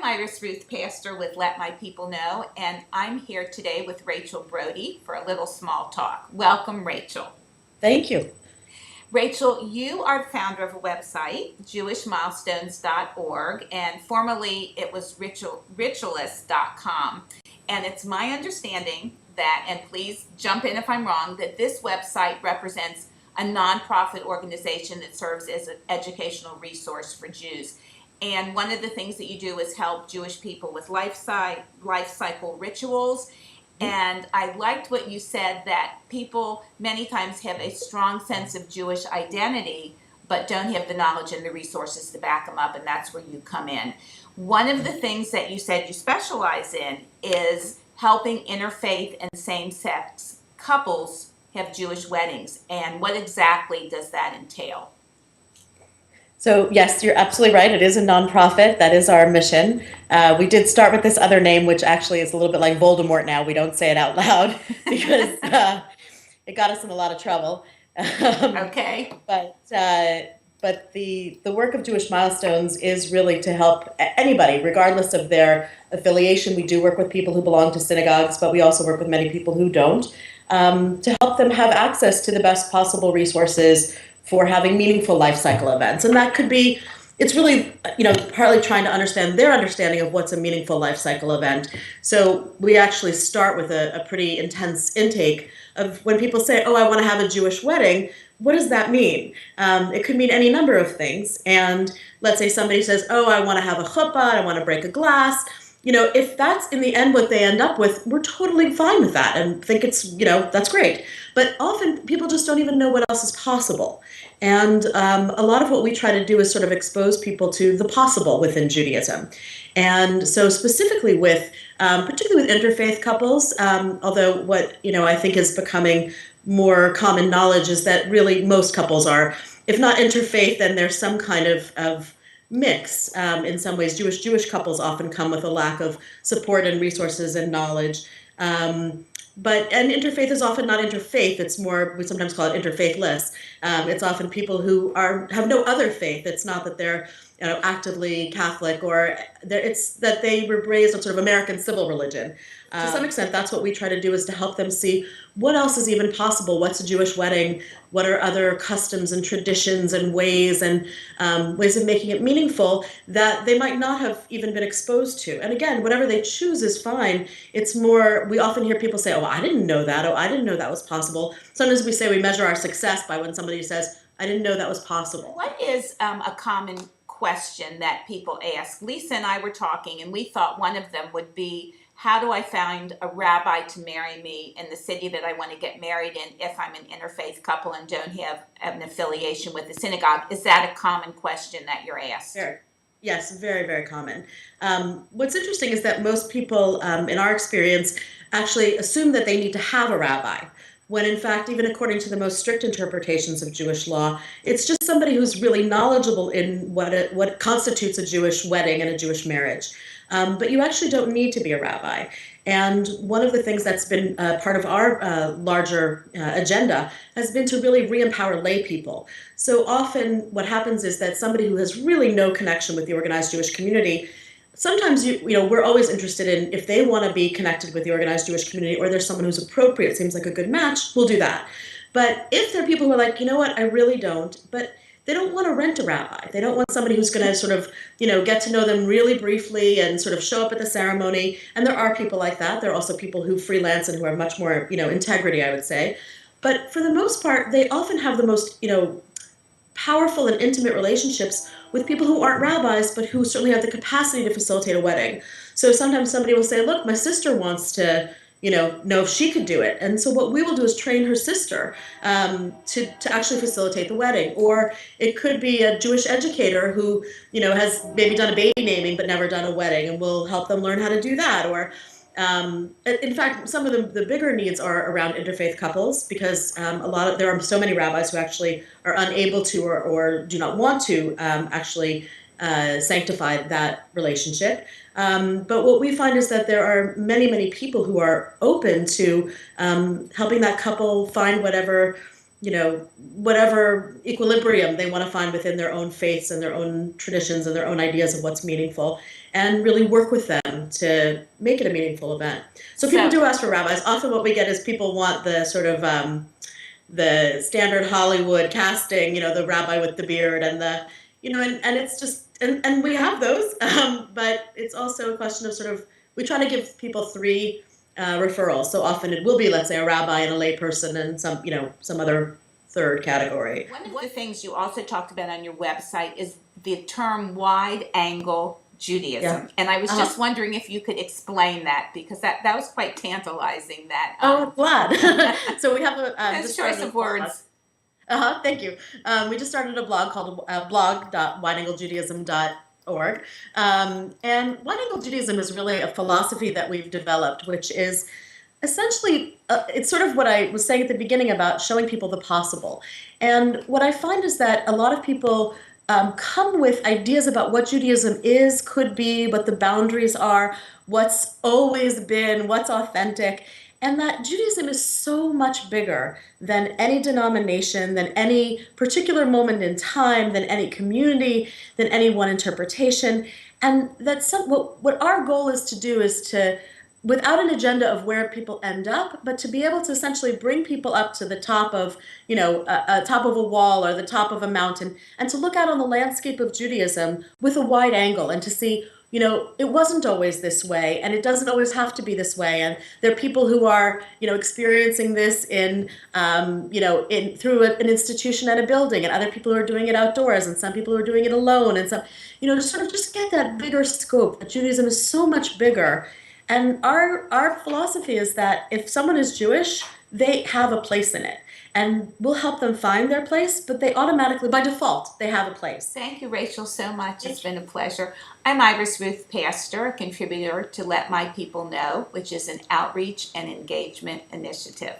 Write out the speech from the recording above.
Iris Ruth, pastor with Let My People Know, and I'm here today with Rachel Brodie for a little small talk. Welcome, Rachel. Thank you. Rachel, you are the founder of a website, jewishmilestones.org, and formerly it was ritualist.com. And it's my understanding that, and please jump in if I'm wrong, that this website represents a nonprofit organization that serves as an educational resource for Jews. And one of the things that you do is help Jewish people with life cycle rituals. And I liked what you said, that people many times have a strong sense of Jewish identity, but don't have the knowledge and the resources to back them up, and that's where you come in. One of the things that you said you specialize in is helping interfaith and same-sex couples have Jewish weddings. And what exactly does that entail? So yes, you're absolutely right. It is a nonprofit. That is our mission. We did start with this other name, which actually is a little bit like Voldemort now. We don't say it out loud because it got us in a lot of trouble. Okay. But the work of Jewish Milestones is really to help anybody, regardless of their affiliation. We do work with people who belong to synagogues, but we also work with many people who don't, to help them have access to the best possible resources for having meaningful life cycle events. And that could be, it's really, partly trying to understand their understanding of what's a meaningful life cycle event. So we actually start with a pretty intense intake of when people say, oh, I want to have a Jewish wedding. What does that mean? It could mean any number of things. And let's say somebody says, oh, I want to have a chuppah, I want to break a glass. If that's in the end what they end up with, we're totally fine with that and think it's, that's great. But often people just don't even know what else is possible. And a lot of what we try to do is sort of expose people to the possible within Judaism. And so specifically particularly with interfaith couples, although what, I think is becoming more common knowledge is that really most couples are, if not interfaith, then there's some kind of mix. In some ways, Jewish couples often come with a lack of support and resources and knowledge. And interfaith is often not interfaith. It's more, we sometimes call it interfaithless. It's often people who have no other faith. It's not that they're actively Catholic, or it's that they were raised on sort of American civil religion. To some extent, that's what we try to do, is to help them see what else is even possible. What's a Jewish wedding? What are other customs and traditions and ways of making it meaningful that they might not have even been exposed to? And again, whatever they choose is fine. It's more, we often hear people say, oh, I didn't know that. Oh, I didn't know that was possible. Sometimes we say we measure our success by when somebody says, I didn't know that was possible. What is a common question that people ask? Lisa and I were talking, and we thought one of them would be, how do I find a rabbi to marry me in the city that I want to get married in if I'm an interfaith couple and don't have an affiliation with the synagogue? Is that a common question that you're asked? Sure. Yes, very, very common. What's interesting is that most people, in our experience, actually assume that they need to have a rabbi, when in fact, even according to the most strict interpretations of Jewish law, it's just somebody who's really knowledgeable in what constitutes a Jewish wedding and a Jewish marriage. But you actually don't need to be a rabbi. And one of the things that's been part of our larger agenda has been to really re-empower lay people. So often what happens is that somebody who has really no connection with the organized Jewish community, sometimes we're always interested in, if they want to be connected with the organized Jewish community, or there's someone who's appropriate, seems like a good match, we'll do that. But if there are people who are like, you know what, I really don't, but they don't want to rent a rabbi. They don't want somebody who's going to sort of, get to know them really briefly and sort of show up at the ceremony. And there are people like that. There are also people who freelance and who have much more, integrity, I would say. But for the most part, they often have the most, powerful and intimate relationships with people who aren't rabbis, but who certainly have the capacity to facilitate a wedding. So sometimes somebody will say, look, my sister wants to, know if she could do it. And so what we will do is train her sister to actually facilitate the wedding. Or it could be a Jewish educator who, has maybe done a baby naming but never done a wedding, and we'll help them learn how to do that. Or in fact, some of the bigger needs are around interfaith couples, because there are so many rabbis who actually are unable to or do not want to actually sanctify that relationship. But what we find is that there are many, many people who are open to helping that couple find whatever whatever equilibrium they want to find within their own faiths and their own traditions and their own ideas of what's meaningful, and really work with them to make it a meaningful event. So people do ask for rabbis. Often what we get is people want the sort of the standard Hollywood casting, the rabbi with the beard and and it's just, and we have those, but it's also a question of sort of, we try to give people three referrals. So often it will be, let's say, a rabbi and a layperson and some other third category. One of the things you also talked about on your website is the term wide angle Judaism. Yeah. And I was just wondering if you could explain that, because that was quite tantalizing. I'm glad. So we have a choice of words. Thank you. We just started a blog called blog.wideanglejudaism.org. And wide angle Judaism is really a philosophy that we've developed, which is essentially, it's sort of what I was saying at the beginning about showing people the possible. And what I find is that a lot of people come with ideas about what Judaism is, could be, what the boundaries are, what's always been, what's authentic. And that Judaism is so much bigger than any denomination, than any particular moment in time, than any community, than any one interpretation. And that's what our goal is to do is to, without an agenda of where people end up, but to be able to essentially bring people up to the top of, top of a wall or the top of a mountain, and to look out on the landscape of Judaism with a wide angle and to see, it wasn't always this way, and it doesn't always have to be this way. And there are people who are, experiencing this in through an institution and a building, and other people who are doing it outdoors, and some people who are doing it alone, and some, to sort of just get that bigger scope. That Judaism is so much bigger. And our philosophy is that if someone is Jewish, they have a place in it. And we'll help them find their place, but they automatically, by default, they have a place. Thank you, Rachel, so much. It's been a pleasure. I'm Iris Ruth Pastor, a contributor to Let My People Know, which is an outreach and engagement initiative.